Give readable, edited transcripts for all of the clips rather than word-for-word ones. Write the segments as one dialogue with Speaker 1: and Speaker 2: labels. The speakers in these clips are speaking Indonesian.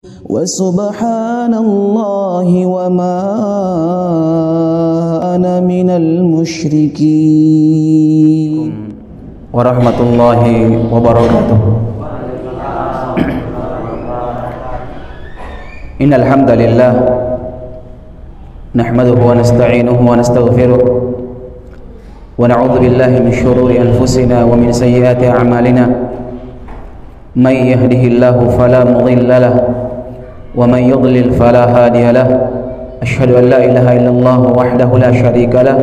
Speaker 1: وسبحان الله وما أنا من المشركين
Speaker 2: ورحمة الله وبركاته. إن الحمد لله نحمده ونستعينه ونستغفره ونعوذ بالله من شرور أنفسنا ومن سيئات أعمالنا. من يهده الله فلا مضل له ومن يضلل فلا هادي له. أشهد أن لا إله إلا الله وحده لا شريك له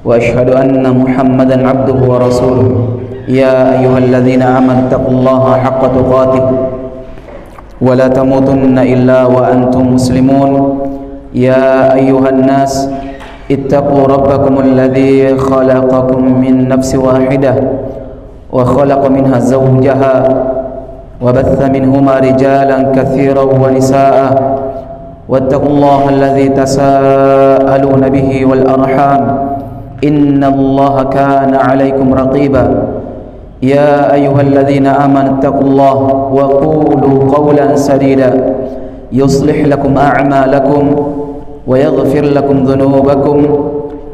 Speaker 2: وأشهد أن محمدا عبده ورسوله. يا أيها الذين آمنوا اتقوا الله حق تقاته ولا تموتن إلا وأنتم مسلمون. يا أيها الناس اتقوا ربكم الذي خلقكم من نفس واحدة وخلق منها زوجها وبث منهما رجالا كثيرا ونساء واتقوا الله الذي تساءلون به والأرحام إن الله كان عليكم رقيبا. يا أيها الذين آمنوا اتقوا الله وقولوا قولا سديدا يصلح لكم أعمالكم ويغفر لكم ذنوبكم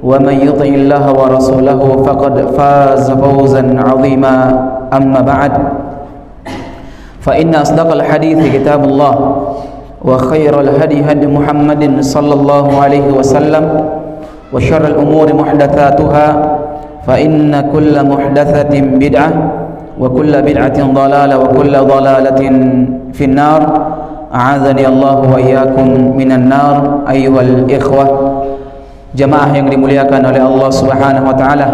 Speaker 2: ومن يطع الله ورسوله فقد فاز فوزا عظيما. أما بعد فإن أصدق الحديث كتاب الله وخير الهدي هدي محمد صلى الله عليه وسلم وشر الأمور محدثاتها فإن كل محدثة بدعة وكل بدعة ضلالة وكل ضلالة في النار. أعاذني الله وإياكم من النار. أيها الإخوة, jamaah yang dimuliakan oleh Allah Subhanahu wa taala.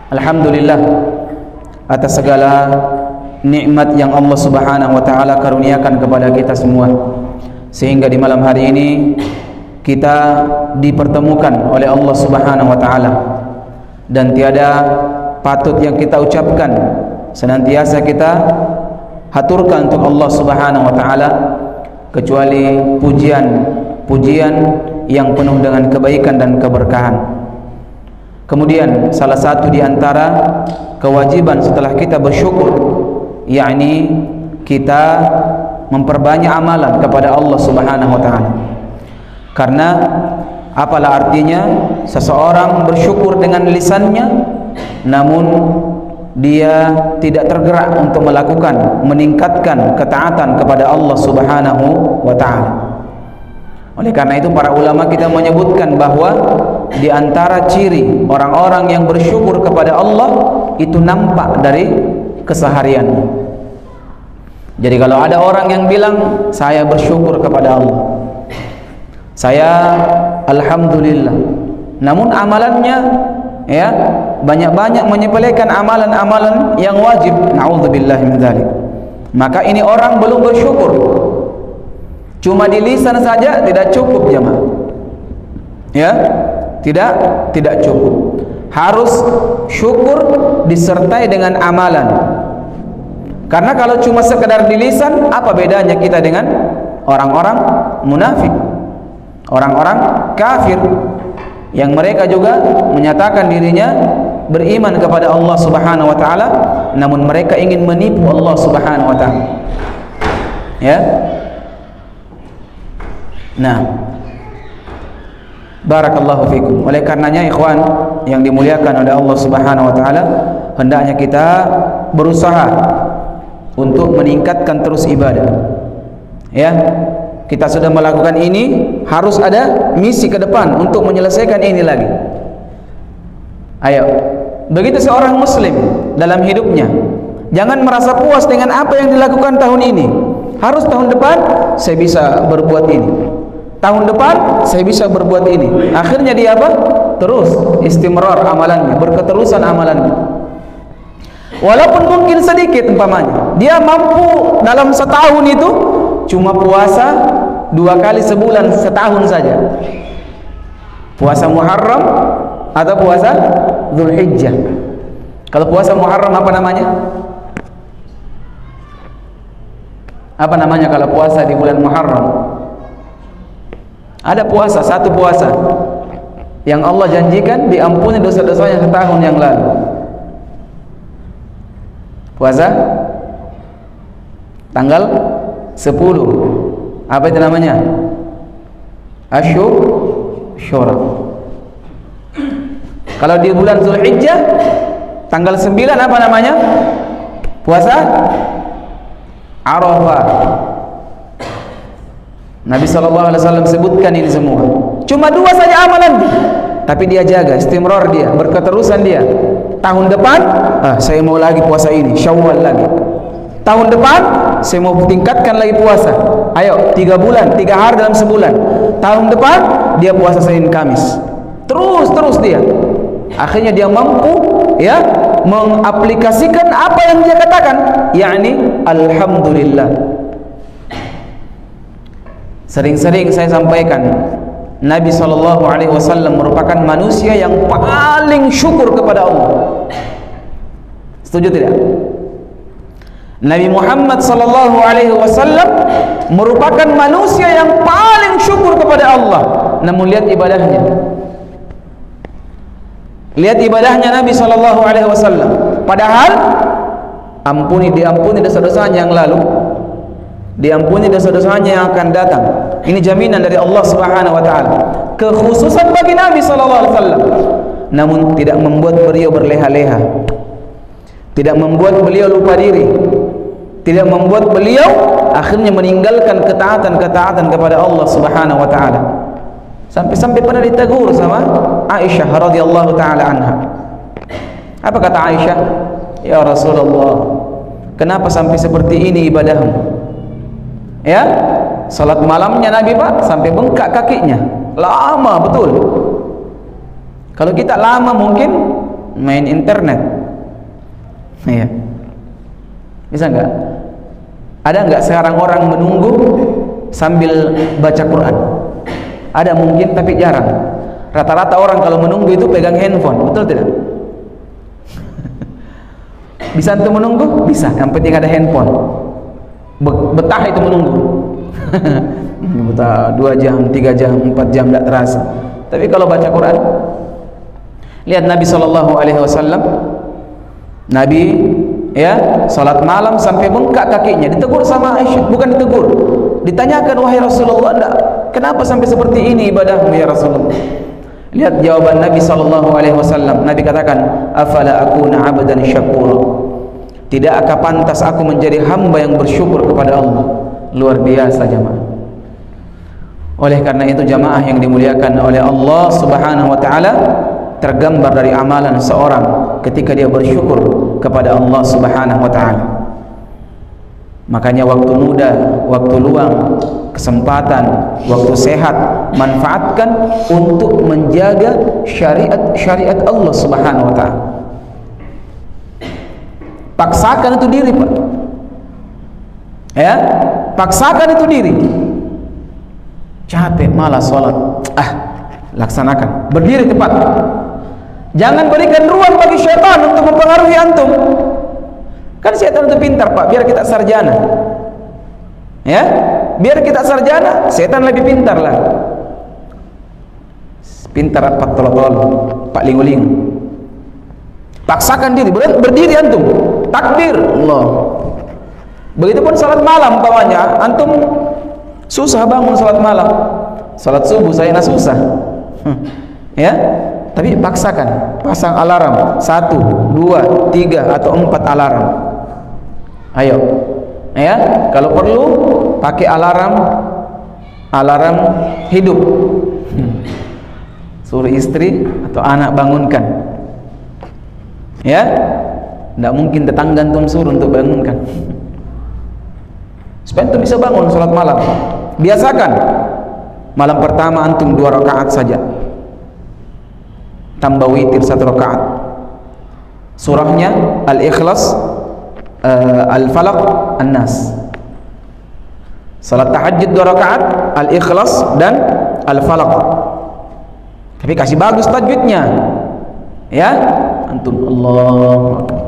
Speaker 2: Alhamdulillah atas segala nikmat yang Allah Subhanahu wa taala karuniakan kepada kita semua, sehingga di malam hari ini kita dipertemukan oleh Allah Subhanahu wa taala, dan tiada patut yang kita ucapkan, senantiasa kita haturkan untuk Allah Subhanahu wa taala kecuali pujian yang penuh dengan kebaikan dan keberkahan. Kemudian salah satu di antara kewajiban setelah kita bersyukur, yakni kita memperbanyak amalan kepada Allah Subhanahu wa taala. Karena apalah artinya seseorang bersyukur dengan lisannya namun dia tidak tergerak untuk meningkatkan ketaatan kepada Allah Subhanahu wa taala. Oleh karena itu para ulama kita menyebutkan bahwa di antara ciri orang-orang yang bersyukur kepada Allah itu nampak dari kesehariannya. Jadi kalau ada orang yang bilang saya bersyukur kepada Allah, saya alhamdulillah, namun amalannya ya banyak-banyak menyepelekan amalan-amalan yang wajib, naudzubillah min dzalik, maka ini orang belum bersyukur. Cuma di lisan saja tidak cukup jemaah, ya tidak cukup. Harus syukur disertai dengan amalan. Karena kalau cuma sekedar di lisan, apa bedanya kita dengan orang-orang munafik, orang-orang kafir yang mereka juga menyatakan dirinya beriman kepada Allah Subhanahu wa taala, namun mereka ingin menipu Allah Subhanahu wa taala. Ya. Nah, barakallahu fikum. Oleh karenanya ikhwan yang dimuliakan oleh Allah Subhanahu wa taala, hendaknya kita berusaha untuk meningkatkan terus ibadah. Ya, kita sudah melakukan ini, harus ada misi ke depan untuk menyelesaikan ini lagi. Ayo, begitu seorang muslim dalam hidupnya, jangan merasa puas dengan apa yang dilakukan tahun ini. Harus tahun depan saya bisa berbuat ini, tahun depan saya bisa berbuat ini. Akhirnya dia apa? Terus istimrar amalannya, berketerusan amalannya. Walaupun mungkin sedikit, umpamanya dia mampu dalam setahun itu cuma puasa 2 kali sebulan, setahun saja, puasa Muharram atau puasa Dzulhijjah. Kalau puasa Muharram apa namanya? Apa namanya kalau puasa di bulan Muharram? Ada puasa, satu puasa yang Allah janjikan diampuni dosa-dosanya setahun yang lalu. Puasa tanggal 10. Apa itu namanya? Asyura. Kalau di bulan Zulhijjah tanggal 9 apa namanya? Puasa Arafah. Nabi SAW sebutkan ini semua. Cuma 2 saja amalan dia, tapi dia jaga, istimrar dia, berketerusan dia. Tahun depan saya mau lagi puasa ini, Syawal lagi. Tahun depan saya mau tingkatkan lagi puasa. Ayo 3 bulan, 3 hari dalam sebulan. Tahun depan dia puasa Senin Kamis. Terus dia. Akhirnya dia mampu ya mengaplikasikan apa yang dia katakan, yakni alhamdulillah. Sering-sering saya sampaikan, Nabi SAW merupakan manusia yang paling syukur kepada Allah. Setuju tidak? Nabi Muhammad SAW merupakan manusia yang paling syukur kepada Allah. Namun lihat ibadahnya. Lihat ibadahnya Nabi SAW. Padahal diampuni dosa-dosanya yang lalu, diampuni dosa-dosanya yang akan datang. Ini jaminan dari Allah Subhanahu wa taala. Kekhususan bagi Nabi SAW. Namun tidak membuat beliau berleha-leha. Tidak membuat beliau lupa diri. Tidak membuat beliau akhirnya meninggalkan ketaatan kepada Allah Subhanahu wa taala. Sampai pernah ditegur sama Aisyah radhiyallahu taala anha. Apa kata Aisyah? Ya Rasulullah, kenapa sampai seperti ini ibadahmu? Ya, salat malamnya Nabi Pak sampai bengkak kakinya. Lama betul. Kalau kita lama mungkin main internet. Ya. Bisa enggak? Ada enggak sekarang orang menunggu sambil baca Quran? Ada mungkin, tapi jarang. Rata-rata orang kalau menunggu itu pegang handphone, betul tidak? Bisa itu menunggu? Bisa, yang penting ada handphone. Betah itu menunggu. Betah 2 jam, 3 jam, 4 jam tidak terasa. Tapi kalau baca Quran, lihat Nabi SAW, Nabi ya salat malam sampai bengkak kakinya. Ditegur sama Aisyah, bukan ditegur, ditanyakan, wahai Rasulullah, kenapa sampai seperti ini ibadahmu ya Rasulullah? Lihat jawaban Nabi SAW. Nabi katakan, afala akuna abdan syakura. Tidakkah pantas aku menjadi hamba yang bersyukur kepada Allah? Luar biasa jamaah. Oleh karena itu jamaah yang dimuliakan oleh Allah Subhanahu wa taala, tergambar dari amalan seorang ketika dia bersyukur kepada Allah Subhanahu wa taala. Makanya waktu muda, waktu luang, kesempatan, waktu sehat, manfaatkan untuk menjaga syariat Allah Subhanahu wa taala. Paksakan itu diri, Pak. Ya, paksakan itu diri. Capek, malas sholat, laksanakan. Berdiri tepat. Jangan berikan ruang bagi syaitan untuk mempengaruhi antum. Kan syaitan itu pintar, Pak, biar kita sarjana. Ya, biar kita sarjana, syaitan lebih pintar lah. Pintar Pak tolol-tolol, Pak linguling. Paksakan diri, berdiri antum. Takbir, Allah. Begitupun salat malam umpamanya, antum susah bangun salat malam. Salat subuh saya susah. Ya, tapi paksakan, pasang alarm 1, 2, 3 atau 4 alarm. Ayo, ya, kalau perlu pakai alarm hidup. Suruh istri atau anak bangunkan. Ya, tidak mungkin tetangga antum suruh untuk bangunkan. Supaya antum bisa bangun salat malam. Biasakan malam pertama antum 2 rakaat saja, tambah witir 1 rakaat. Surahnya Al-Ikhlas, Al-Falaq, An-Nas. Salat tahajud 2 rakaat, Al-Ikhlas dan Al-Falaq. Tapi kasih bagus tajwidnya. Ya, antum Allahu Akbar.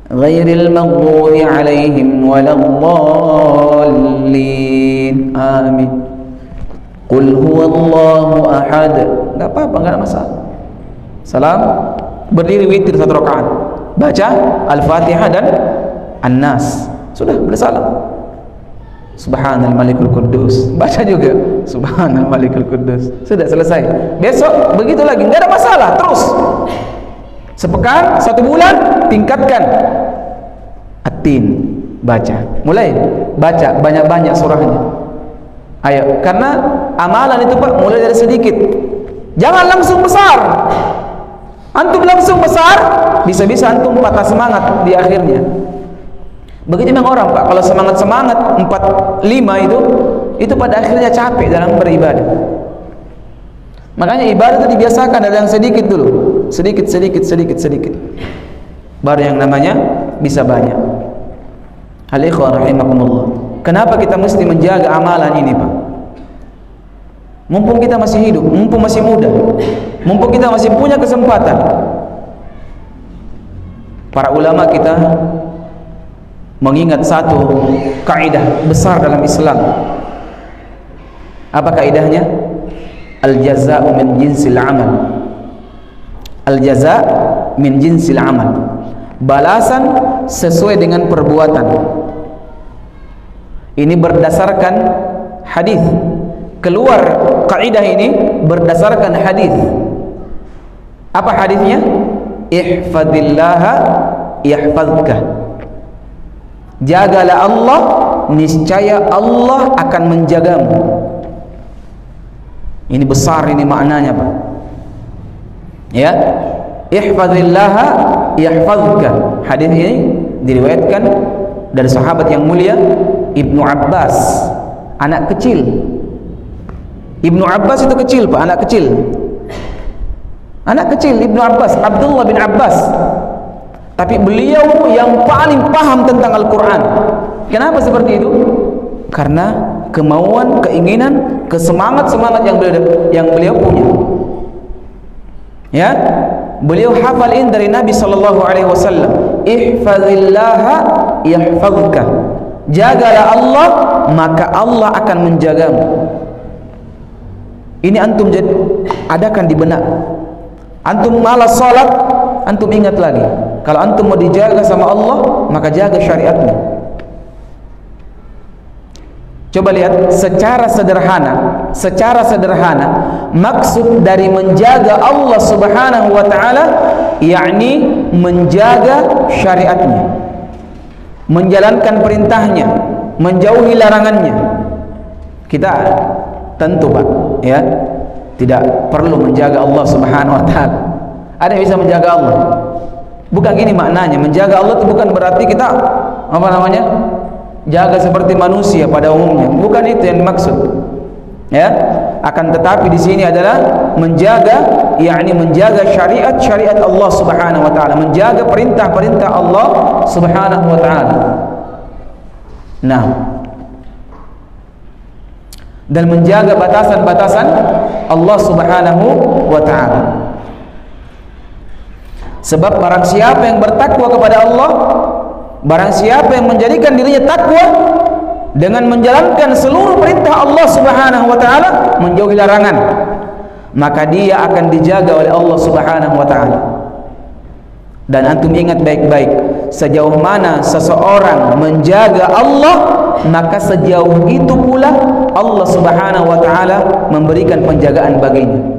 Speaker 2: Ghairil maghdubi alaihim waladdallin. Amin. Qul huwallahu ahad. Enggak apa-apa, enggak ada masalah. Salam, berdiri witir 1 rakaat. Baca Al-Fatihah dan An-Nas. Sudah, boleh salam. Subhanal Malikul Quddus. Baca juga Subhanal Malikul Quddus. Sudah selesai. Besok begitu lagi, enggak ada masalah, terus. Sepekan, 1 bulan, tingkatkan. At-Tin, baca. Mulai baca banyak-banyak surahnya. Ayo, karena amalan itu Pak mulai dari sedikit. Jangan langsung besar. Antum langsung besar, bisa-bisa antum patah semangat di akhirnya. Begitu memang orang Pak, kalau semangat 4, 5 itu pada akhirnya capek dalam beribadah. Makanya ibadah itu dibiasakan dari yang sedikit dulu, sedikit. Baru yang namanya bisa banyak. Al-ikhwan rahimakumullah. Kenapa kita mesti menjaga amalan ini Pak? Mumpung kita masih hidup, mumpung masih muda, mumpung kita masih punya kesempatan. Para ulama kita mengingat satu kaidah besar dalam Islam. Apa kaidahnya? Al-jaza'u min jinsil amal. Al-jaza' min jinsil amal. Balasan sesuai dengan perbuatan. Ini berdasarkan hadis. Keluar kaidah ini berdasarkan hadis. Apa hadisnya? Ihfadillaha yahfazka. Jagalah Allah, niscaya Allah akan menjagamu. Ini besar ini maknanya Pak. Ya, ihfazillaha yahfazka. Hadis ini diriwayatkan dari sahabat yang mulia Ibnu Abbas, anak kecil. Ibnu Abbas itu kecil Pak, anak kecil. Anak kecil Ibnu Abbas, Abdullah bin Abbas. Tapi beliau yang paling paham tentang Al-Quran. Kenapa seperti itu? Karena kemauan, keinginan, kesemangat-semangat yang beliau punya. Ya, beliau hafalin dari Nabi sallallahu alaihi wasallam, ihfazillaha yahfazka. Jagalah Allah, maka Allah akan menjagamu. Ini antum adakan di benak. Antum malas salat, antum ingat lagi. Kalau antum mau dijaga sama Allah, maka jaga syariatnya. Coba lihat secara sederhana, maksud dari menjaga Allah Subhanahu wa taala yakni menjaga syariatnya, menjalankan perintahnya, menjauhi larangannya. Kita tentu Pak, ya, tidak perlu menjaga Allah Subhanahu wa taala. Ada yang bisa menjaga Allah? Bukan gini maknanya. Menjaga Allah itu bukan berarti kita jaga seperti manusia pada umumnya. Bukan itu yang dimaksud. Ya, akan tetapi di sini adalah menjaga, yakni menjaga syariat Allah Subhanahu wa taala, menjaga perintah-perintah Allah Subhanahu wa taala. Nah, dan menjaga batasan-batasan Allah Subhanahu wa taala. Sebab barang siapa yang bertakwa kepada Allah, barang siapa yang menjadikan dirinya takwa dengan menjalankan seluruh perintah Allah Subhanahu wa taala, menjauhi larangan, maka dia akan dijaga oleh Allah Subhanahu wa taala. Dan antum ingat baik-baik, sejauh mana seseorang menjaga Allah, maka sejauh itu pula Allah Subhanahu wa taala memberikan penjagaan baginya.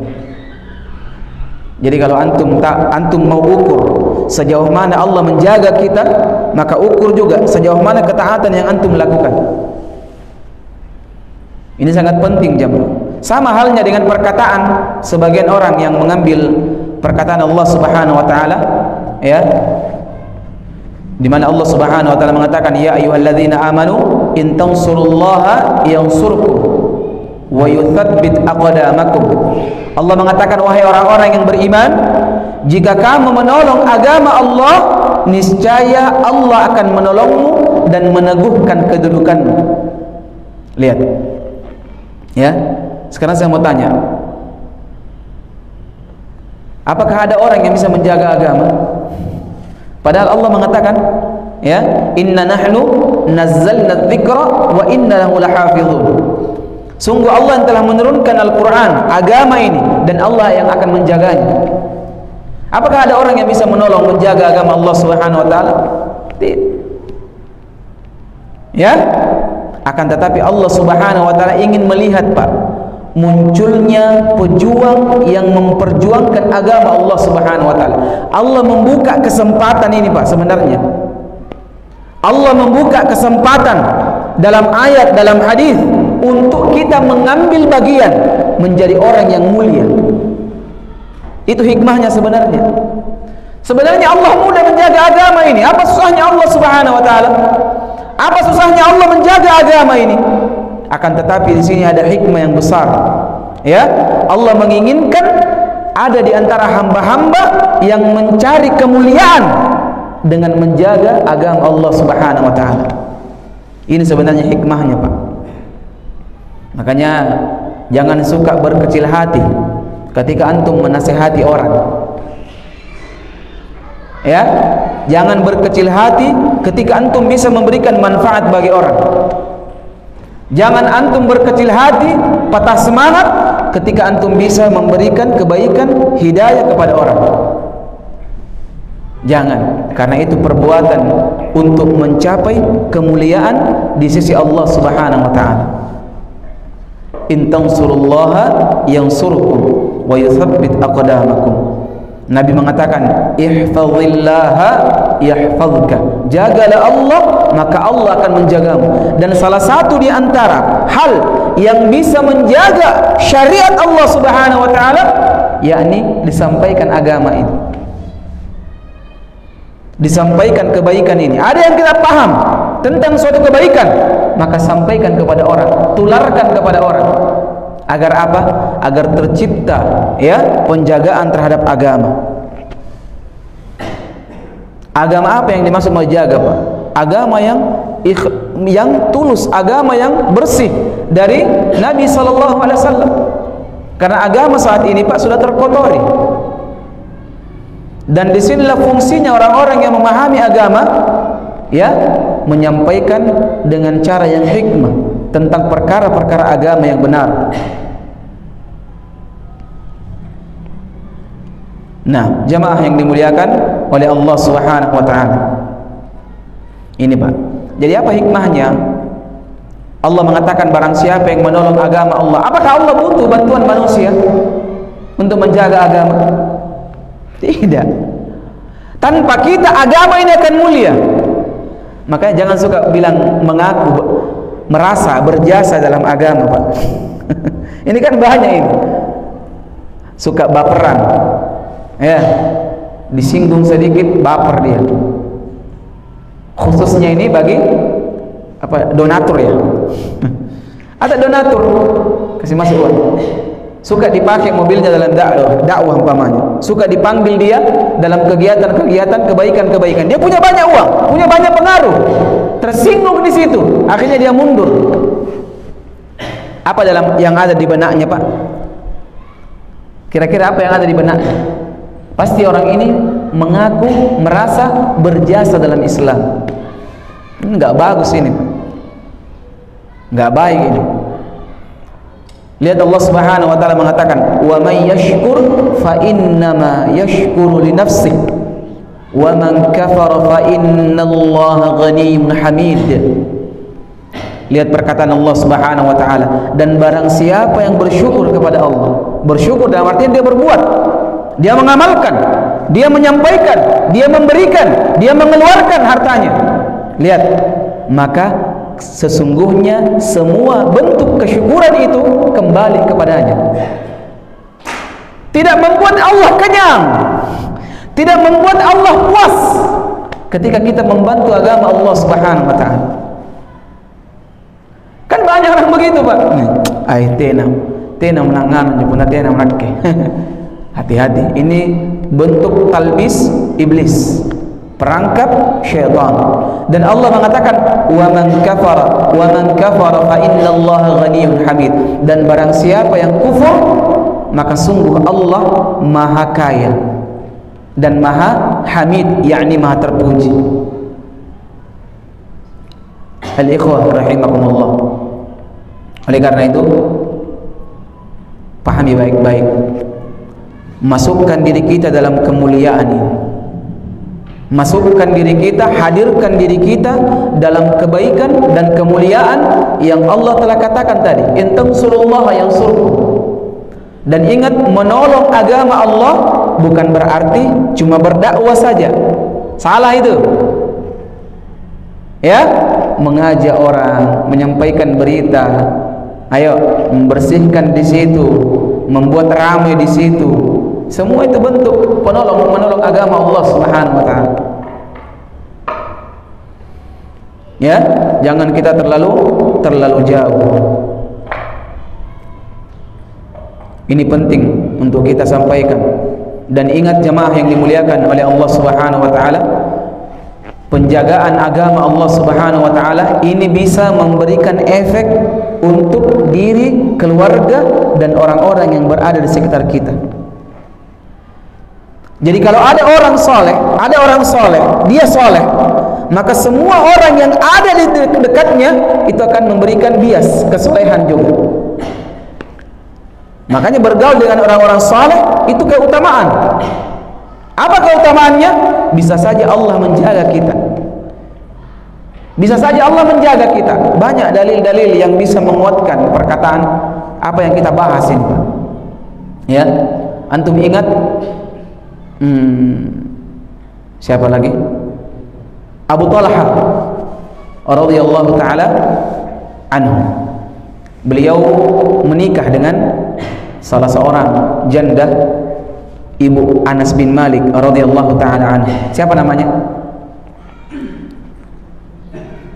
Speaker 2: Jadi kalau antum mau ukur sejauh mana Allah menjaga kita, maka ukur juga sejauh mana ketaatan yang antum lakukan. Ini sangat penting jemaah. Sama halnya dengan perkataan sebagian orang yang mengambil perkataan Allah Subhanahu wa taala, ya, di mana Allah Subhanahu wa taala mengatakan, ya ayyuhalladzina amanu in tansurullaha yansurkum wa yutsabbit aqdamakum. Allah mengatakan, wahai orang-orang yang beriman, jika kamu menolong agama Allah, niscaya Allah akan menolongmu dan meneguhkan kedudukanmu. Lihat, ya. Sekarang saya mau tanya, apakah ada orang yang bisa menjaga agama? Padahal Allah mengatakan, ya, inna nahnu nazzalna dzikra wa inna lahu lahafizun. Sungguh Allah yang telah menurunkan Al-Quran, agama ini, dan Allah yang akan menjaganya. Apakah ada orang yang bisa menolong menjaga agama Allah Subhanahu wa taala? Tidak. Ya? Akan tetapi Allah Subhanahu wa taala ingin melihat, Pak, munculnya pejuang yang memperjuangkan agama Allah Subhanahu wa taala. Allah membuka kesempatan ini, Pak, sebenarnya. Allah membuka kesempatan dalam ayat, dalam hadis untuk kita mengambil bagian menjadi orang yang mulia. Itu hikmahnya sebenarnya. Sebenarnya Allah mudah menjaga agama ini. Apa susahnya Allah Subhanahu wa taala? Apa susahnya Allah menjaga agama ini? Akan tetapi di sini ada hikmah yang besar. Ya, Allah menginginkan ada di antara hamba-hamba yang mencari kemuliaan dengan menjaga agama Allah Subhanahu wa taala. Ini sebenarnya hikmahnya, Pak. Makanya jangan suka berkecil hati ketika antum menasihati orang. Ya, jangan berkecil hati ketika antum bisa memberikan manfaat bagi orang. Jangan antum berkecil hati, patah semangat ketika antum bisa memberikan kebaikan, hidayah kepada orang. Jangan, karena itu perbuatan untuk mencapai kemuliaan di sisi Allah Subhanahu wa taala. In tansurullaha yansurkum wa yuthabbit aqdamakum. Nabi mengatakan, ihfazillaha yahfazka. Jagalah Allah, maka Allah akan menjagamu. Dan salah satu di antara hal yang bisa menjaga syariat Allah Subhanahu wa taala, yakni disampaikan agama ini. Disampaikan kebaikan ini. Ada yang kita paham tentang suatu kebaikan, maka sampaikan kepada orang, tularkan kepada orang. Agar apa? Agar tercipta, ya, penjagaan terhadap agama. Agama apa yang dimaksud menjaga, Pak? Agama yang tulus, agama yang bersih dari Nabi sallallahu alaihi wasallam. Karena agama saat ini, Pak, sudah terkotori. Dan disinilah fungsinya orang-orang yang memahami agama, ya, menyampaikan dengan cara yang hikmah tentang perkara-perkara agama yang benar. Nah, jamaah yang dimuliakan oleh Allah Subhanahu wa taala. Ini, Pak. Jadi apa hikmahnya? Allah mengatakan barang siapa yang menolong agama Allah. Apakah Allah butuh bantuan manusia untuk menjaga agama? Tidak. Tanpa kita agama ini akan mulia. Makanya jangan suka bilang mengaku, merasa berjasa dalam agama, Pak. Ini kan banyak ini. Suka baperan. Ya, disinggung sedikit baper dia. Khususnya ini bagi apa, donatur ya. Ada donatur kasih masuk uang. Suka dipakai mobilnya dalam dakwah umpamanya. Suka dipanggil dia dalam kegiatan-kegiatan kebaikan-kebaikan. Dia punya banyak uang, punya banyak pengaruh. Tersinggung di situ, akhirnya dia mundur. Apa dalam yang ada di benaknya, Pak? Kira-kira apa yang ada di benaknya? Pasti orang ini mengaku merasa berjasa dalam Islam. Ini enggak bagus ini, Pak. Enggak baik ini. Lihat Allah Subhanahu wa taala mengatakan, "Wa may yashkur fa innama yashkuru li nafsihi wa man kafara fa innallaha ghaniyyun hamid." Lihat perkataan Allah Subhanahu wa taala, dan barang siapa yang bersyukur kepada Allah. Bersyukur dalam artian dia berbuat, dia mengamalkan, dia menyampaikan, dia memberikan, dia mengeluarkan hartanya. Lihat, maka sesungguhnya semua bentuk kesyukuran itu kembali kepadanya. Tidak membuat Allah kenyang, tidak membuat Allah puas ketika kita membantu agama Allah Subhanahu wa taala. Kan banyak orang begitu, Pak. Ai tena menangan pun tena menake. Hati-hati, ini bentuk talbis iblis, perangkap syaitan. Dan Allah mengatakan, wa man kafara fa innallaha ghaniyyun hamid. Dan barang siapa yang kufur, maka sungguh Allah maha kaya dan maha hamid, yakni maha terpuji. Al-ikhwah rahimakumullah. Oleh karena itu, pahami baik-baik, masukkan diri kita dalam kemuliaan ini. Masukkan diri kita, hadirkan diri kita dalam kebaikan dan kemuliaan yang Allah telah katakan tadi, in tansurullaha yansurkum. Dan ingat, menolong agama Allah bukan berarti cuma berdakwah saja. Salah itu. Ya, mengajak orang, menyampaikan berita, ayo membersihkan di situ, membuat ramai di situ. Semua itu bentuk menolong agama Allah Subhanahu wa taala. Ya, jangan kita terlalu jauh. Ini penting untuk kita sampaikan. Dan ingat jemaah yang dimuliakan oleh Allah Subhanahu wa taala, penjagaan agama Allah Subhanahu wa taala ini bisa memberikan efek untuk diri, keluarga dan orang-orang yang berada di sekitar kita. Jadi kalau ada orang soleh, dia soleh, maka semua orang yang ada di dekatnya itu akan memberikan bias kesolehan juga. Makanya bergaul dengan orang-orang soleh itu keutamaan. Apa keutamaannya? Bisa saja Allah menjaga kita. Bisa saja Allah menjaga kita. Banyak dalil-dalil yang bisa menguatkan perkataan apa yang kita bahas ini. Ya, antum ingat siapa lagi? Abu Talha radhiyallahu taala anhu. Beliau menikah dengan salah seorang janda, ibu Anas bin Malik radhiyallahu taala anhu. Siapa namanya?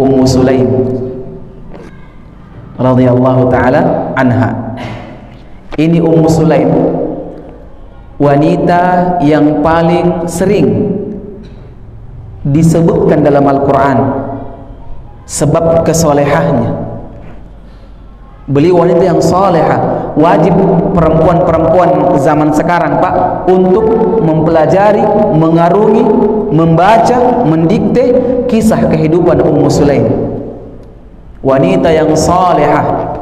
Speaker 2: Ummu Sulaim radhiyallahu taala anha. Ini Ummu Sulaim, wanita yang paling sering disebutkan dalam Al-Quran sebab kesolehahnya. Beliau wanita yang solehah. Wajib perempuan-perempuan zaman sekarang, Pak, untuk mempelajari, mengarungi, membaca, mendikte kisah kehidupan Ummu Sulaim. Wanita yang solehah,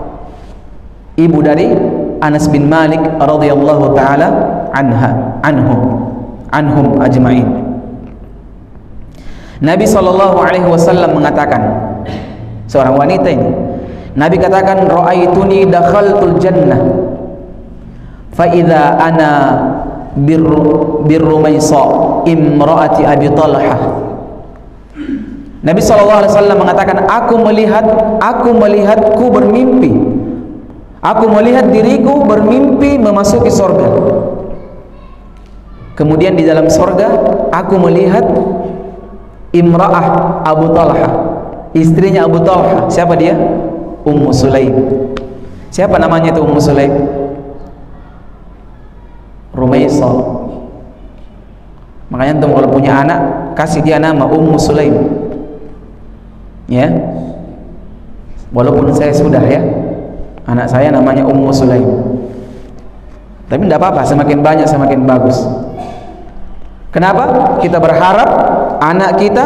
Speaker 2: ibu dari Anas bin Malik radhiyallahu taala anhum ajma'in. Nabi SAW mengatakan, seorang wanita ini, Nabi katakan, ra'aituni dakhaltul jannah fa idza ana birrumaisa imraati Abi Talha. Nabi SAW mengatakan, aku melihatku bermimpi, aku melihat diriku bermimpi memasuki surga. Kemudian di dalam surga aku melihat imra'ah Abu Talha, istrinya Abu Talha. Siapa dia? Ummu Sulaim. Siapa namanya itu Ummu Sulaim? Rumaisa. Makanya antum kalau punya anak, kasih dia nama Ummu Sulaim. Ya. Walaupun saya sudah ya, anak saya namanya Ummu Sulaim. Tapi tidak apa-apa, semakin banyak semakin bagus. Kenapa? Kita berharap anak kita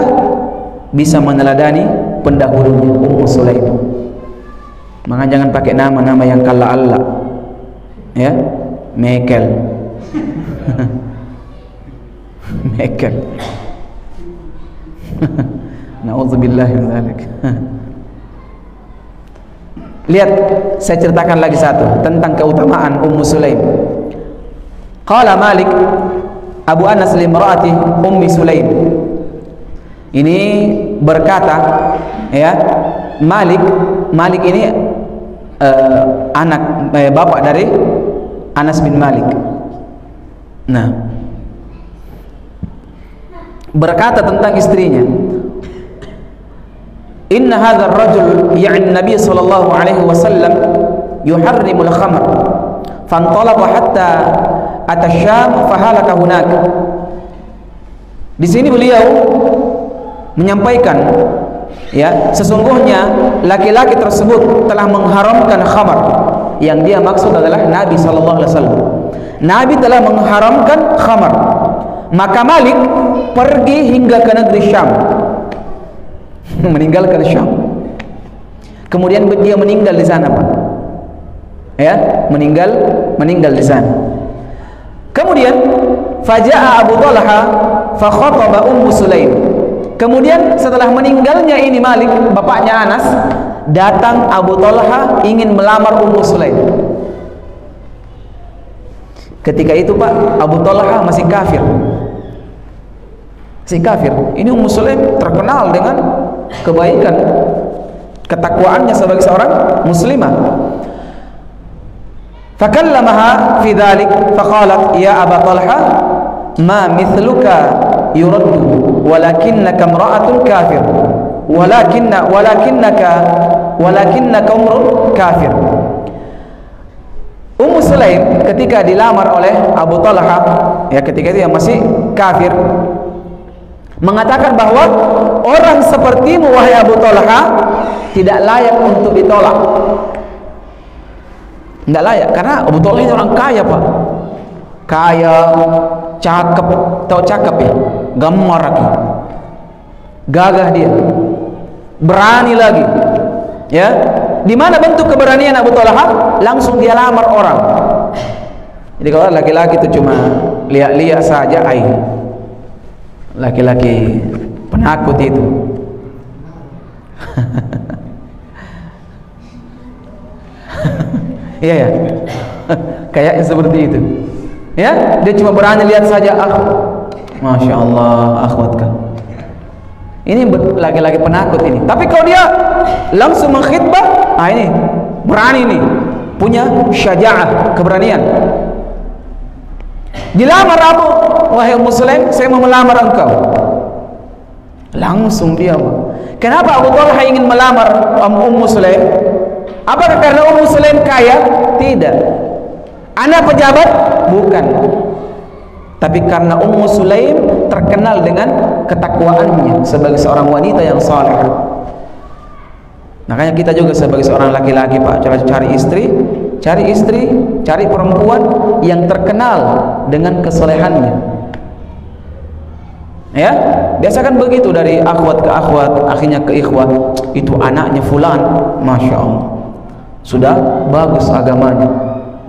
Speaker 2: bisa meneladani pendahulunya Ummu Sulaim. Maka jangan pakai nama-nama yang kala Allah, ya, Mekel, Mekel. Nauzubillah min dzalik. Lihat, saya ceritakan lagi satu tentang keutamaan Ummu Sulaim. Qala Malik Abu Anas limraati Ummi Sulaim. Ini berkata, ya, Malik ini bapak dari Anas bin Malik. Nah, berkata tentang istrinya, inna hadzal rajul ya'ni Nabi sallallahu alaihi wasallam yuharrimul khamr fantalaqa hatta ata Syam fahalaka hunak. Di sini beliau menyampaikan, ya, sesungguhnya laki-laki tersebut telah mengharamkan khamar. Yang dia maksud adalah Nabi sallallahu alaihi wasallam. Nabi telah mengharamkan khamar. Maka Malik pergi hingga ke negeri Syam, meninggalkan Syam. Kemudian dia meninggal di sana, Pak. Ya, meninggal di sana. Kemudian faja'a Abu Talha fa khataba Ummu Sulaim. Kemudian setelah meninggalnya ini Malik, bapaknya Anas, datang Abu Talha ingin melamar Ummu Sulaim. Ketika itu Pak, Abu Talha masih kafir. Masih kafir. Ini Ummu Sulaim terkenal dengan kebaikan, ketakwaannya sebagai seorang muslimah. Fakallamaha fi dzalik faqalat ya Aba Talha ma mithluka yuraddu walakinnaka imra'atun kafir walakinnaka umrun kafir. Ummu Sulaim ketika dilamar oleh Abu Talha, ya ketika itu yang masih kafir, mengatakan bahwa orang sepertimu wahai Abu Talha tidak layak untuk ditolak. Tidak layak, karena Abu Talha ini orang kaya Pak, kaya, cakep, tahu cakep ya, gamar lagi, gagah dia, berani lagi, ya. Di mana bentuk keberanian Abu Talha? Langsung dia lamar orang. Jadi kalau laki-laki itu cuma lihat-lihat saja, laki-laki penakut itu. Iya ya, kayaknya seperti itu. Ya, dia cuma berani lihat saja. Masya Allah, akhwatkan. Ini laki-laki penakut ini. Tapi kalau dia langsung mengkhitbah, ini berani nih, punya syaja'ah, keberanian. Dilamar Abu, wahai Ummu Sulaim, saya mau melamar engkau. Langsung dia. Kenapa Abu Talha ingin melamar Ummu Sulaim? Apakah karena Ummu Sulaim kaya? Tidak. Anak pejabat? Bukan. Tapi karena Ummu Sulaim terkenal dengan ketakwaannya sebagai seorang wanita yang saleh. Makanya kita juga sebagai seorang laki-laki Pak, cari istri, cari perempuan yang terkenal dengan kesolehannya. Ya, biasakan begitu dari akhwat ke akhwat, akhirnya ke ikhwat. Itu anaknya fulan, Masya Allah, sudah bagus agamanya,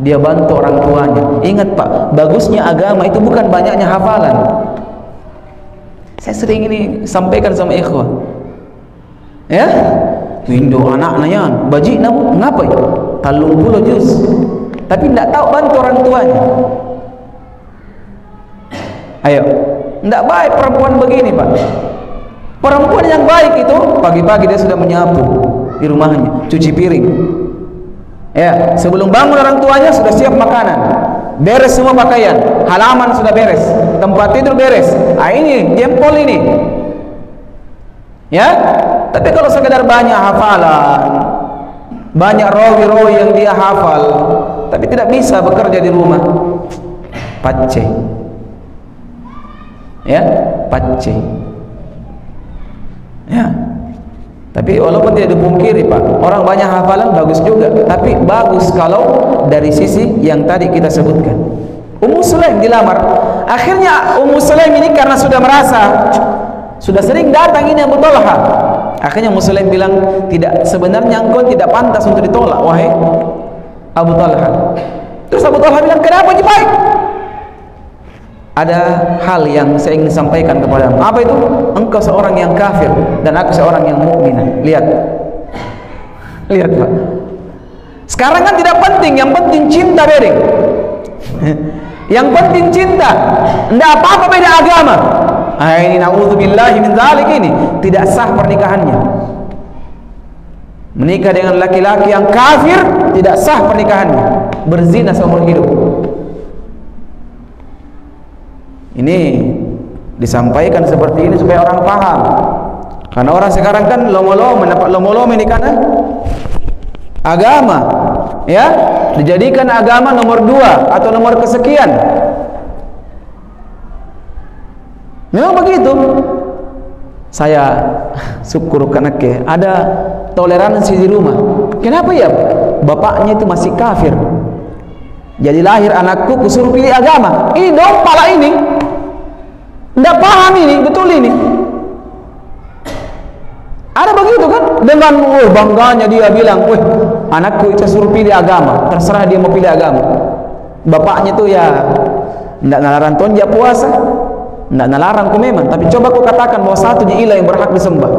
Speaker 2: dia bantu orang tuanya. Ingat Pak, bagusnya agama itu bukan banyaknya hafalan. Saya sering ini sampaikan sama ikhwah, ya, Indo anaknya baji namu ngapain? 30 juz, tapi tidak tahu bantu orang tuanya. Ayo, tidak baik perempuan begini Pak. Perempuan yang baik itu pagi-pagi dia sudah menyapu di rumahnya, cuci piring. Ya, sebelum bangun orang tuanya sudah siap makanan, beres semua pakaian, halaman sudah beres, tempat tidur beres. Ini jempol ini. Ya, tapi kalau sekedar banyak hafalan, banyak rawi-rawi yang dia hafal, tapi tidak bisa bekerja di rumah, pacce. Ya, pacce. Ya. Tapi walaupun tidak dipungkiri Pak, orang banyak hafalan bagus juga, tapi bagus kalau dari sisi yang tadi kita sebutkan. Ummu Sulaim dilamar. Akhirnya Ummu Sulaim ini karena sudah merasa, sudah sering datang ini Abu Talha, akhirnya Ummu Sulaim bilang, tidak, sebenarnya engkau tidak pantas untuk ditolak wahai Abu Talha. Terus Abu Talha bilang, kenapa baik? Ada hal yang saya ingin sampaikan kepadamu. Apa itu? Engkau seorang yang kafir dan aku seorang yang mukmin. Lihat Pak. Sekarang kan tidak penting, yang penting cinta bedeng. Yang penting cinta. Tidak apa-apa beda agama. Ini na'udzubillahi min dzalik, ini tidak sah pernikahannya. Menikah dengan laki-laki yang kafir tidak sah pernikahannya. Berzina seumur hidup. Ini disampaikan seperti ini supaya orang paham. Karena orang sekarang kan lomolom ini karena agama, ya, dijadikan agama nomor 2 atau nomor kesekian. Memang begitu. Saya syukur karena ada toleransi di rumah. Kenapa ya? Bapaknya itu masih kafir. Jadi lahir anakku kusuruh pilih agama. Ini dong pala ini. Tidak paham ini, betul ini. Ada begitu kan? Dengan bangganya dia bilang, "Wih, anakku itu suruh pilih agama. Terserah dia mau pilih agama." Bapaknya tuh ya tidak nalaran ton dia puasa, Nggak nalarangku memang, tapi coba aku katakan bahwa satu ilah yang berhak disembah.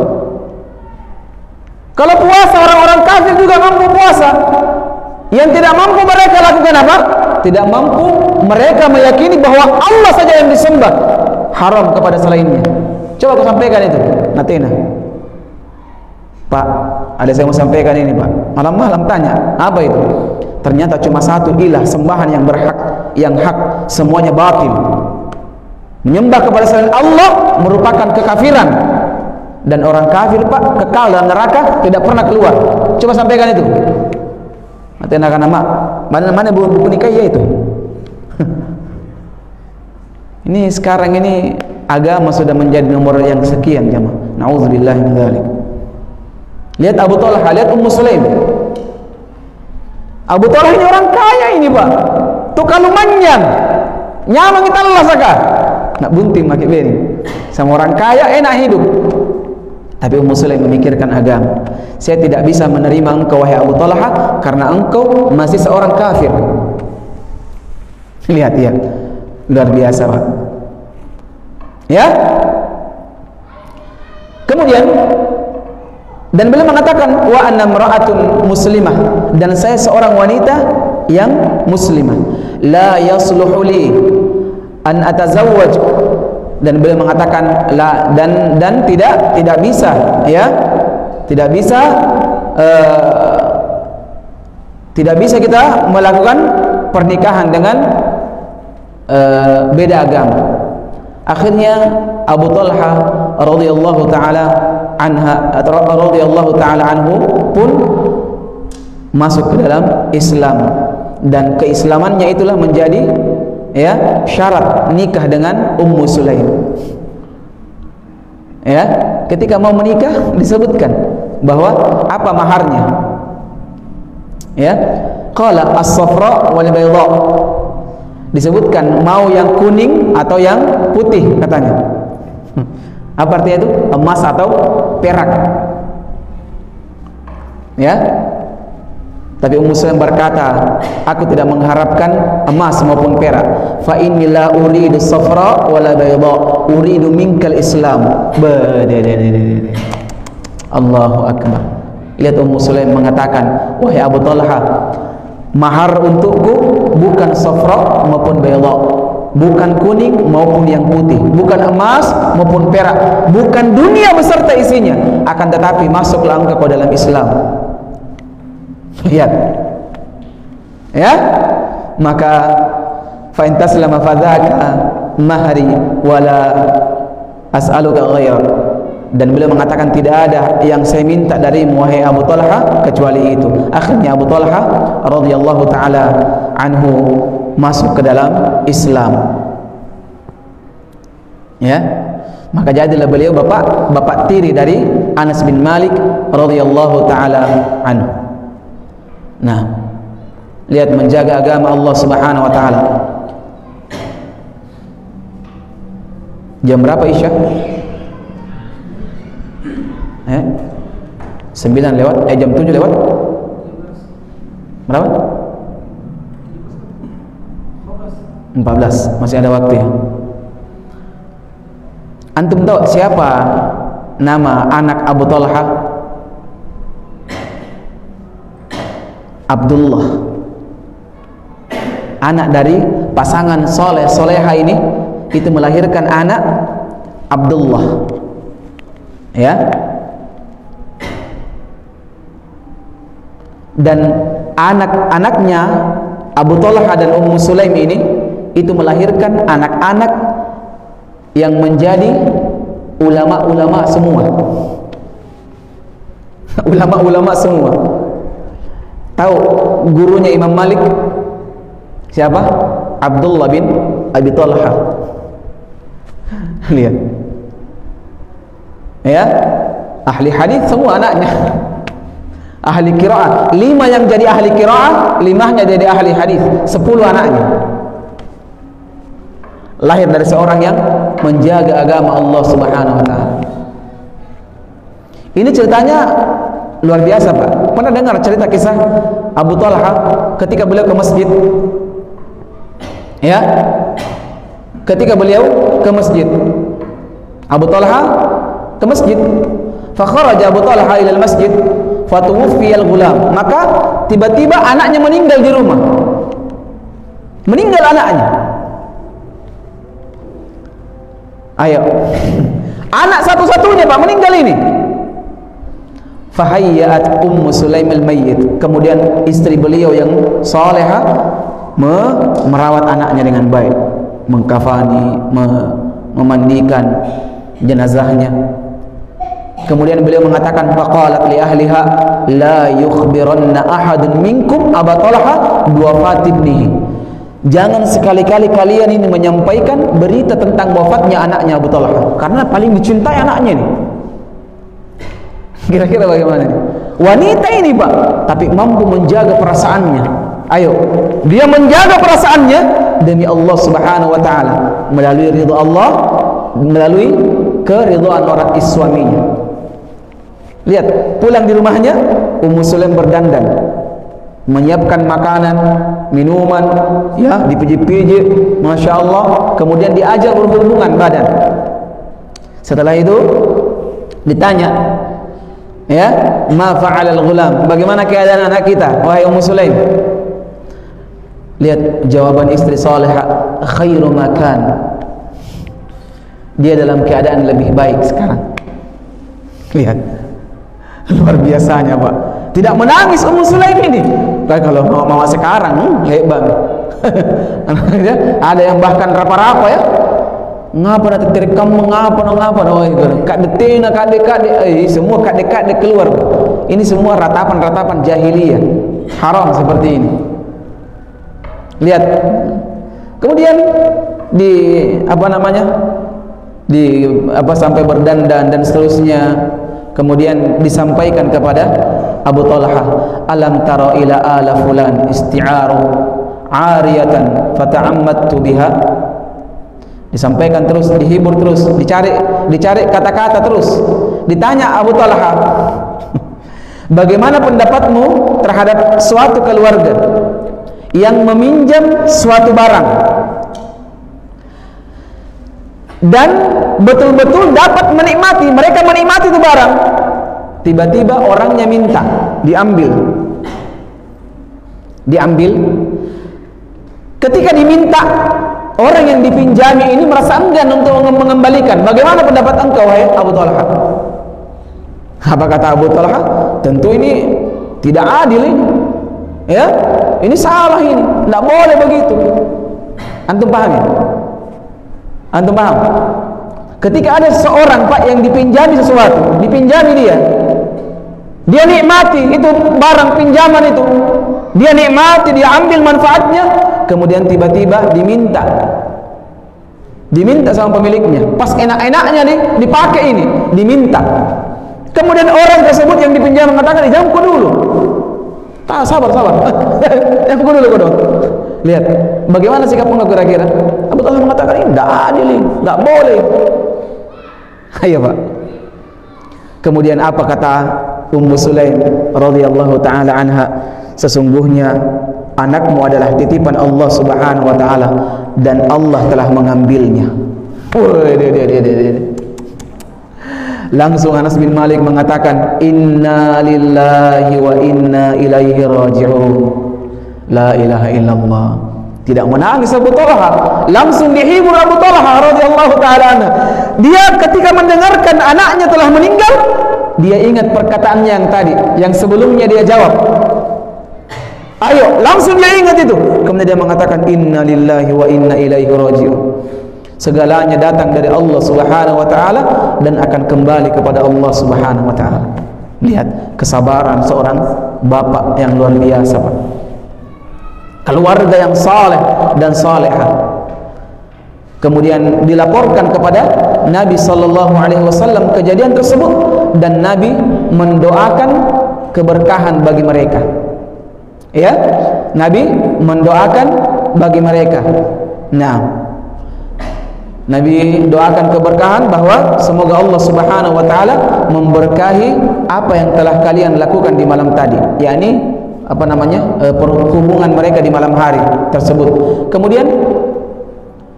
Speaker 2: Kalau puasa, orang-orang kafir juga mampu puasa. Yang tidak mampu mereka lakukan apa? Tidak mampu mereka meyakini bahwa Allah saja yang disembah, haram kepada selainnya. Coba aku sampaikan itu, Natena. Pak, ada saya mau sampaikan ini, Pak. Malam-malam tanya, apa itu? Ternyata cuma satu ilah sembahan yang berhak, yang hak, semuanya batil. Menyembah kepada selain Allah merupakan kekafiran, dan orang kafir, Pak, kekal dalam neraka, tidak pernah keluar. Coba sampaikan itu. Natena kan nama mana buku nikah ya itu. Ini sekarang ini agama sudah menjadi nomor yang sekian, jemaah. Nauzubillahi min dzalik. Lihat Abu Talha, lihat Ummu Sulaim. Abu Talha ini orang kaya ini, Pak. Tuh kalau manjang, nyaman kita Allah saka. Nak bunting makin beri. Sama orang kaya enak hidup. Tapi Ummu Sulaim memikirkan agama. Saya tidak bisa menerima engkau wahai Abu Talha karena engkau masih seorang kafir. Lihat ya, luar biasa, Pak. Ya. Kemudian dan beliau mengatakan wa anna imra'atun muslimah, dan saya seorang wanita yang muslimah, la yasluhu li an atazawwaj, dan beliau mengatakan la, dan tidak bisa, ya, tidak bisa kita melakukan pernikahan dengan beda agama. Akhirnya Abu Talha radhiyallahu taala anhu pun masuk ke dalam Islam, dan keislamannya itulah menjadi, ya, syarat nikah dengan Ummu Sulaim. Ya, ketika mau menikah disebutkan bahwa apa maharnya. Ya, qala as-safra wal bayda. Disebutkan mau yang kuning atau yang putih katanya. Apa artinya itu? Emas atau perak. Ya. Tapi Ummu Sulaim berkata, aku tidak mengharapkan emas maupun perak. Fa inni la uridu safra wala bayda, uridu minkal Islam. Allahu akbar. Lihat Ummu Sulaim mengatakan, wahai Abu Talha, mahar untukku bukan safra maupun bayda, bukan kuning maupun yang putih, bukan emas maupun perak, bukan dunia beserta isinya, akan tetapi masuklah engkau ke dalam Islam. Lihat, ya, maka fa in taslama fadzaka mahri wala as'aluka ghairak. Dan beliau mengatakan tidak ada yang saya minta dari wahai Abu Talha kecuali itu. Akhirnya Abu Talha radhiyallahu taala anhu masuk ke dalam Islam. Ya, maka jadilah beliau bapak tiri dari Anas bin Malik radhiyallahu taala anhu. Nah, lihat menjaga agama Allah Subhanahu wa taala. Jam berapa Isya? 9 lewat, jam 7 lewat berapa? 14, masih ada waktu ya. Antum tahu siapa nama anak Abu Talha? Abdullah. Anak dari pasangan soleh soleha ini, itu melahirkan anak Abdullah. Ya. Dan anak-anaknya Abu Talha dan Ummu Sulaim ini itu melahirkan anak-anak yang menjadi ulama-ulama semua. Ulama-ulama semua. Tahu gurunya Imam Malik siapa? Abdullah bin Abi Talha. Lihat. Ya, ahli hadis semua anaknya. Ahli qiraat, 5 yang jadi ahli qiraat, 5-nya jadi ahli hadis, 10 anaknya. Lahir dari seorang yang menjaga agama Allah Subhanahu wa taala. Ini ceritanya luar biasa, Pak. Pernah dengar cerita kisah Abu Talha ketika beliau ke masjid? Ya. ketika beliau ke masjid. Abu Talha ke masjid. Fa kharaja Abu Talha ila al-masjid fatuwfiya al-ghulam. Maka tiba-tiba anaknya meninggal di rumah. Meninggal anaknya. Ayo. Anak satu-satunya Pak meninggal ini. Fahayyat Ummu Sulaim al-mayyit. Kemudian istri beliau yang salehah merawat anaknya dengan baik, mengkafani, memandikan jenazahnya. Kemudian beliau mengatakan, faqalat li ahliha la yukhbiranna ahadun minkum Aba Talha biwafati ibnihi. Jangan sekali-kali kalian ini menyampaikan berita tentang wafatnya anaknya Abu Talha, karena paling dicintai anaknya ini. Kira-kira bagaimana ini? Wanita ini Pak, tapi mampu menjaga perasaannya. Ayo, dia menjaga perasaannya demi Allah Subhanahu wa taala, melalui ridha Allah, melalui keridhaan orang suaminya. Lihat, pulang di rumahnya Ummu Sulaim berdandan, menyiapkan makanan, minuman, ya, dipijit-pijit, Masya Allah. Kemudian diajak berhubungan badan. Setelah itu ditanya, ya, ma fa'alal ghulam, bagaimana keadaan anak kita wahai Ummu Sulaim? Lihat jawaban istri salihah, khairu makan, dia dalam keadaan lebih baik sekarang. Lihat, luar biasanya Pak, tidak menangis Ummu Sulaim ini. Kalau mau sekarang hebat. Ada yang bahkan rapa-rapa ya, ngapa nak tertarik kamu, ngapa oh itu kak detina kak dek semua kak dek keluar. Ini semua ratapan jahiliyah haram seperti ini. Lihat, kemudian di sampai berdandan dan seterusnya. Kemudian disampaikan kepada Abu Talha, alam tara ila ala fulan isti'aru ariyatan fata'ammattu biha. Disampaikan terus, dihibur terus, dicari kata-kata terus. Ditanya Abu Talha, bagaimana pendapatmu terhadap suatu keluarga yang meminjam suatu barang dan betul-betul dapat menikmati, mereka menikmati itu barang, tiba-tiba orangnya minta diambil. Ketika diminta, orang yang dipinjami ini merasa enggan untuk mengembalikan. Bagaimana pendapat engkau wahai Abu Talha? Apa kata Abu Talha? Tentu ini tidak adil ini, ya, ini salah, ini tidak boleh begitu. Antum paham ya? Antum paham? Ketika ada seseorang Pak yang dipinjami sesuatu, dipinjami dia nikmati itu barang pinjaman itu, dia nikmati, dia ambil manfaatnya, kemudian tiba-tiba diminta sama pemiliknya, pas enak-enaknya nih dipakai ini, diminta. Kemudian orang tersebut yang dipinjam mengatakan, jamku dulu. Sabar. Jamku dulu kau dong. Lihat, bagaimana sikap engkau kira-kira? Abu Talha mengatakan, ini tidak adil, tidak boleh. Ayo Pak. Kemudian apa kata Ummu Sulaim radhiyallahu taala anha? Sesungguhnya anakmu adalah titipan Allah Subhanahu wa taala dan Allah telah mengambilnya. Langsung Anas bin Malik mengatakan, inna lillahi wa inna ilaihi raji'un. La ilaha illallah. Tidak menangis Abu Talha, langsung dihibur Abu Talha radhiyallahu taala anhu. Dia ketika mendengarkan anaknya telah meninggal, dia ingat perkataannya yang tadi, yang sebelumnya dia jawab. Ayo, langsung dia ingat itu. Kemudian dia mengatakan, inna lillahi wa inna ilaihi raji'un. Segalanya datang dari Allah Subhanahu wa taala dan akan kembali kepada Allah Subhanahu wa taala. Lihat kesabaran seorang bapak yang luar biasa, Pak. Keluarga yang saleh dan salehah. Kemudian dilaporkan kepada Nabi sallallahu alaihi wasallam kejadian tersebut dan Nabi mendoakan keberkahan bagi mereka. Ya, Nabi mendoakan bagi mereka. Nah, Nabi doakan keberkahan bahwa semoga Allah Subhanahu wa taala memberkahi apa yang telah kalian lakukan di malam tadi, yakni perhubungan mereka di malam hari tersebut. Kemudian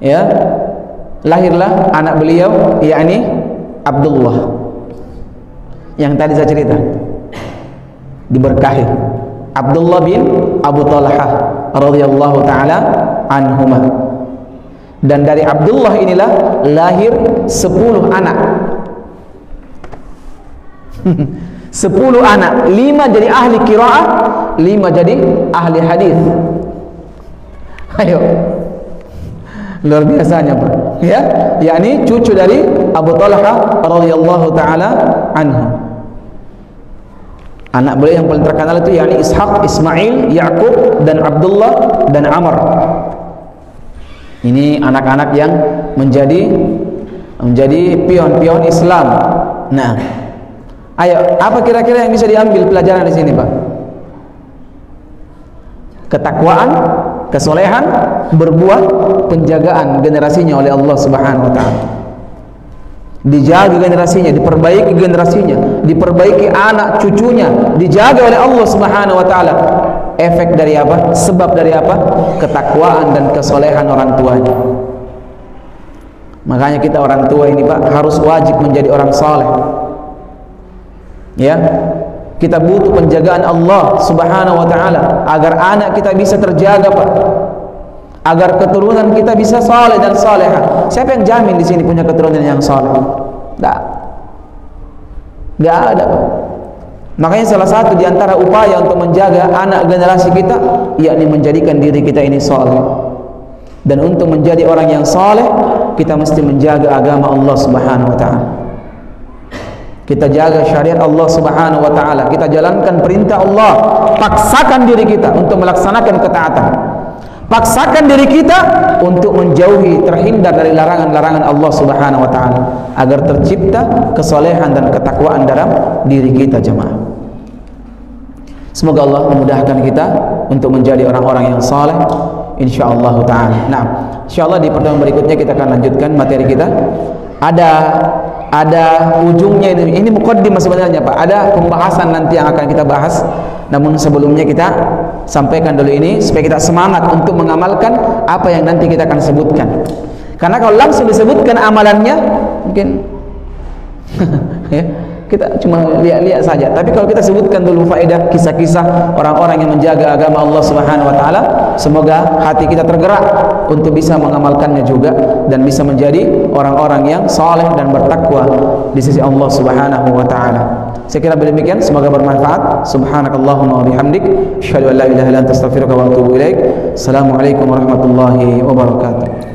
Speaker 2: ya, lahirlah anak beliau, yakni Abdullah yang tadi saya cerita, diberkahi, Abdullah bin Abu Talhah radhiyallahu taala anhuma. Dan dari Abdullah inilah lahir 10 anak. 10 anak, 5 jadi ahli qiraah, 5 jadi ahli hadis. Ayo, luar biasanya Pak, ya, yakni cucu dari Abu Talhah radhiyallahu taala anhu. Anak beliau yang paling terkenal itu yakni Ishaq, Ismail, Yaqub, dan Abdullah dan Amr. Ini anak-anak yang menjadi pion-pion Islam. Nah, ayo, apa kira-kira yang bisa diambil pelajaran di sini, Pak? Ketakwaan, kesolehan, berbuah penjagaan generasinya oleh Allah Subhanahu wa taala. Dijaga generasinya, diperbaiki generasinya, diperbaiki anak cucunya, dijaga oleh Allah Subhanahu wa taala. Efek dari apa? Sebab dari apa? Ketakwaan dan kesolehan orang tuanya. Makanya kita orang tua ini, Pak, harus wajib menjadi orang saleh. Ya, kita butuh penjagaan Allah Subhanahu wa taala agar anak kita bisa terjaga, Pak, agar keturunan kita bisa saleh dan salehah. Siapa yang jamin di sini punya keturunan yang saleh? Nggak ada, Pak. Makanya salah satu di antara upaya untuk menjaga anak generasi kita, yakni menjadikan diri kita ini saleh. Dan untuk menjadi orang yang saleh, kita mesti menjaga agama Allah Subhanahu wa taala. Kita jaga syariat Allah Subhanahu wa taala, kita jalankan perintah Allah, paksakan diri kita untuk melaksanakan ketaatan. Paksakan diri kita untuk menjauhi, terhindar dari larangan-larangan Allah Subhanahu wa taala, agar tercipta kesolehan dan ketakwaan dalam diri kita, jemaah. Semoga Allah memudahkan kita untuk menjadi orang-orang yang saleh, insyaallah taala. Nah, insyaallah di pertemuan berikutnya kita akan lanjutkan materi kita. Ada ujungnya ini muqaddimah sebenarnya, Pak. Ada pembahasan nanti yang akan kita bahas. Namun sebelumnya kita sampaikan dulu ini supaya kita semangat untuk mengamalkan apa yang nanti kita akan sebutkan. Karena kalau langsung disebutkan amalannya mungkin ya, kita cuma lihat-lihat saja. Tapi kalau kita sebutkan dulu faedah kisah-kisah orang-orang yang menjaga agama Allah Subhanahu wa taala, semoga hati kita tergerak untuk bisa mengamalkannya juga dan bisa menjadi orang-orang yang saleh dan bertakwa di sisi Allah Subhanahu wa taala. Saya kira demikian, semoga bermanfaat. Subhanakallahumma wa bihamdik, asyhadu an la ilaha illa anta, astaghfiruka wa atubu ilaik. Assalamualaikum warahmatullahi wabarakatuh.